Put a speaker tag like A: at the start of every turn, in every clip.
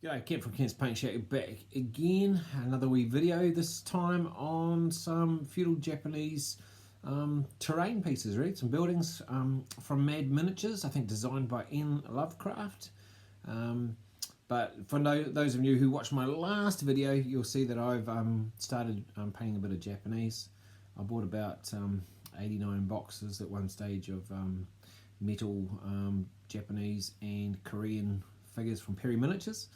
A: G'day, Kent from Kent's Paint Shack back again. Another wee video, this time on some feudal Japanese terrain pieces, really. Some buildings from Mad Miniatures, I think designed by N. Lovecraft. But for those of you who watched my last video, you'll see that I've started painting a bit of Japanese. I bought about 89 boxes at one stage of metal Japanese and Korean figures from Perry Miniatures.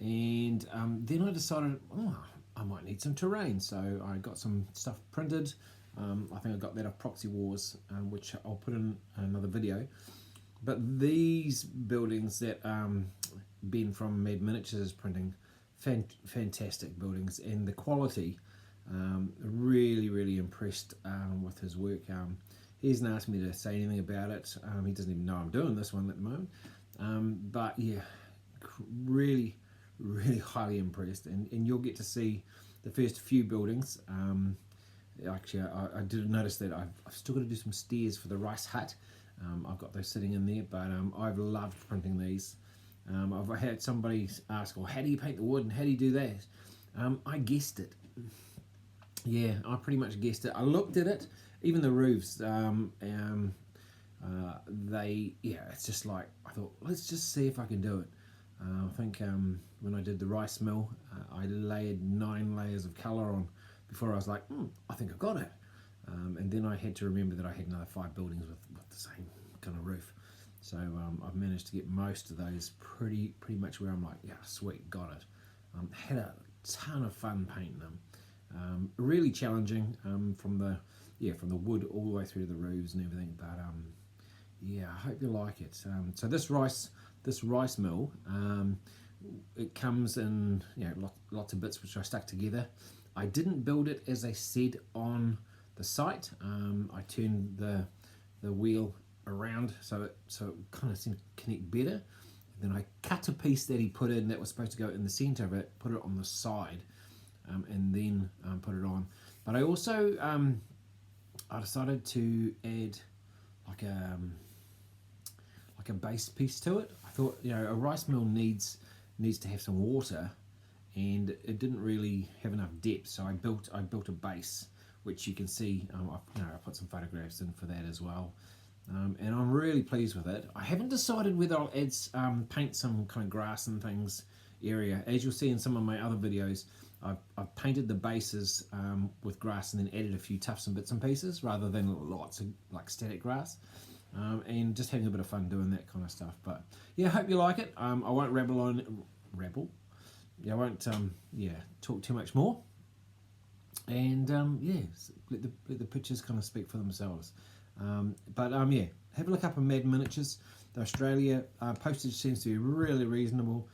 A: And then I decided, I might need some terrain, so I got some stuff printed. I think I got that off Proxy Wars, which I'll put in another video. But these buildings that Ben from Mad Miniatures is printing, fantastic buildings, and the quality, really impressed with his work. He hasn't asked me to say anything about it. He doesn't even know I'm doing this one at the moment. But yeah, really highly impressed, and you'll get to see the first few buildings. Actually, I did notice that I've still got to do some stairs for the rice hut. I've got those sitting in there, but I've loved printing these. I've had somebody ask, well, how do you paint the wood and how do you do that? I guessed it. Yeah, I pretty much guessed it. I looked at it, even the roofs. It's just like, I thought, let's just see if I can do it. I think when I did the rice mill, I layered 9 layers of colour on before I was like, I think I've got it. And then I had to remember that I had another 5 buildings with the same kind of roof. So I've managed to get most of those pretty much where I'm like, yeah, sweet, got it. Had a ton of fun painting them. Really challenging from the wood all the way through to the roofs and everything. But yeah, I hope you like it. So this rice mill, it comes in lots of bits which I stuck together. I didn't build it as I said on the site. I turned the wheel around so it kind of seemed to connect better. And then I cut a piece that he put in that was supposed to go in the centre of it, put it on the side, and then put it on. But I also I decided to add like a base piece to it. I thought, a rice mill needs to have some water, and it didn't really have enough depth, so I built a base, which you can see. I put some photographs in for that as well, and I'm really pleased with it. I haven't decided whether I'll add paint some kind of grass and things area. As you'll see in some of my other videos, I've painted the bases with grass and then added a few tufts and bits and pieces rather than lots of like static grass. And just having a bit of fun doing that kind of stuff. But yeah, I hope you like it. I won't rabble on. Yeah, I won't talk too much more. And let the pictures kind of speak for themselves. Yeah, have a look up on Mad Miniatures. The Australia postage seems to be really reasonable,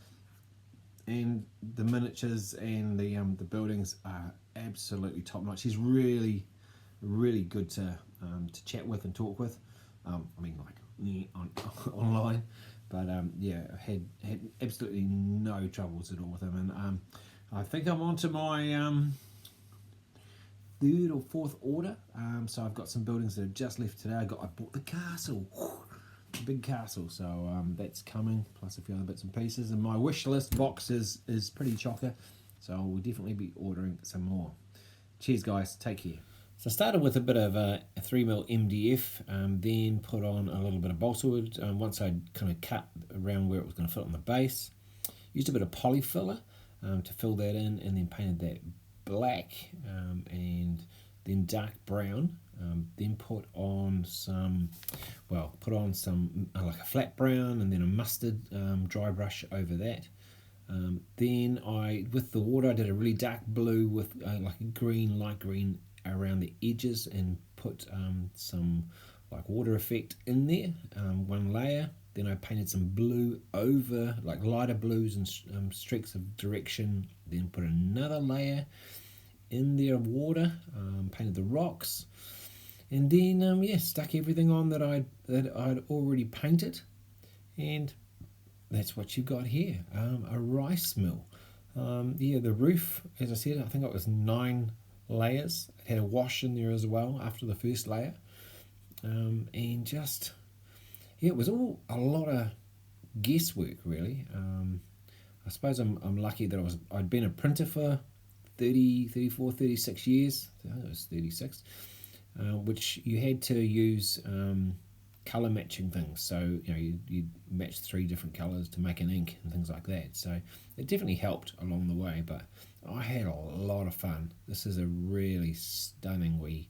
A: and the miniatures and the buildings are absolutely top notch. He's really good to chat with and talk with. Online, but yeah, I had absolutely no troubles at all with him, and I think I'm on to my 3rd or 4th order. So I've got some buildings that have just left today. I bought the castle, the big castle, so that's coming, plus a few other bits and pieces, and my wish list box is pretty chocker, so I will definitely be ordering some more. Cheers guys, take care. So I started with a bit of a 3mm MDF, then put on a little bit of balsa wood once I'd kind of cut around where it was going to fit on the base. Used a bit of polyfiller to fill that in, and then painted that black and then dark brown. Then put on some like a flat brown, and then a mustard dry brush over that. Then with the water, I did a really dark blue with like a green, light green around the edges, and put some like water effect in there, one layer. Then I painted some blue over, like lighter blues and streaks of direction, then put another layer in there of water, painted the rocks, and then stuck everything on that I'd already painted, and that's what you got here, a rice mill. The roof, as I said, I think it was 9 layers. It had a wash in there as well after the first layer, and it was all a lot of guesswork really. I I suppose I'm lucky that I'd been a printer for 30, 34, 36 years. I think it was 36, which you had to use colour matching things. So you'd match 3 different colours to make an ink and things like that. So it definitely helped along the way. But I had a lot of fun. This is a really stunning wee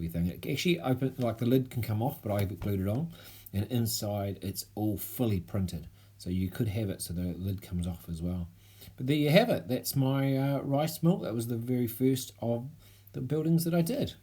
A: thing. It actually open, like the lid can come off, but I glued it on, and inside it's all fully printed. So you could have it so the lid comes off as well. But there you have it. That's my rice mill. That was the very first of the buildings that I did.